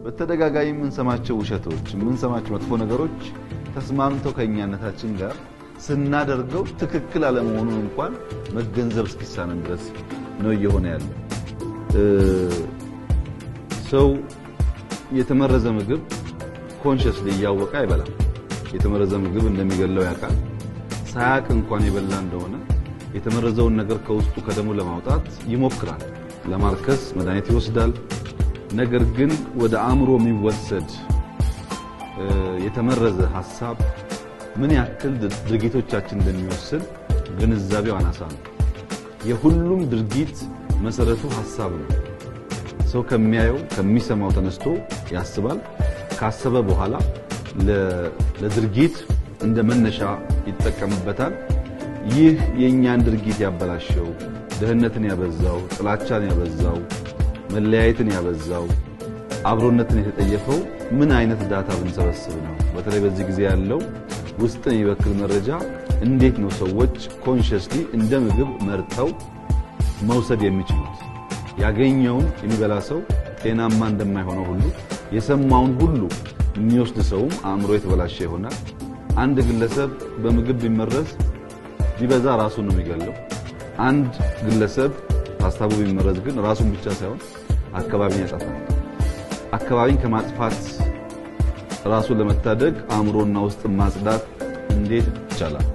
በተደጋጋሚ ምን ሰማቸው ውሸቶች ምን ሰማቸው መጥፎ ነገሮች ተስማምተው ከኛነታችን ጋር ስናደርገው ትክክል አለመሆኑን እንኳን መገንዘብ እስኪሳነን ድረስ ነው እየሆነ ያለው። ሰው የተመረዘ ምግብ ኮንሺየስሊ ያወቀ አይበላም። የተመረዘ ምግብ እንደሚገለው ያውቃል። ሳያቅ እንኳን ይበላ እንደሆነ የተመረዘውን ነገር ከውስጡ ከደሙ ለማውጣት ይሞክራል። ለማርከስ መድኃኒት ይወስዳል። ነገር ግን ወደ አእምሮ የሚወሰድ የተመረዘ ሐሳብ ምን ያክል ድርጊቶቻችን እንደሚወስድ ግንዛቤው አናሳ ነው። የሁሉም ድርጊት መሰረቱ ሐሳብ ነው። ሰው ከሚያየው ከሚሰማው ተነስቶ ያስባል። ካሰበ በኋላ ለድርጊት እንደ መነሻ ይጠቀምበታል። ይህ የኛን ድርጊት ያበላሸው ደህንነትን ያበዛው ጥላቻን ያበዛው መለያየትን ያበዛው አብሮነትን የተጠየፈው ምን አይነት ዳታ ብንሰበስብ ነው? በተለይ በዚህ ጊዜ ያለው ውስጥን የሚበክል መረጃ እንዴት ነው ሰዎች ኮንሺየስሊ እንደ ምግብ መርጠው መውሰድ የሚችሉት? ያገኘውን የሚበላ ሰው ጤናማ እንደማይሆነው ሁሉ የሰማውን ሁሉ የሚወስድ ሰውም አእምሮ የተበላሸ ይሆናል። አንድ ግለሰብ በምግብ ቢመረዝ ቢበዛ ራሱን ነው የሚገለው። አንድ ግለሰብ ሐሳቡ ቢመረዝ ግን ራሱን ብቻ ሳይሆን አካባቢን ያጠፋል። አካባቢን ከማጥፋት ራሱን ለመታደግ አእምሮና ውስጥ ማጽዳት እንዴት ይቻላል?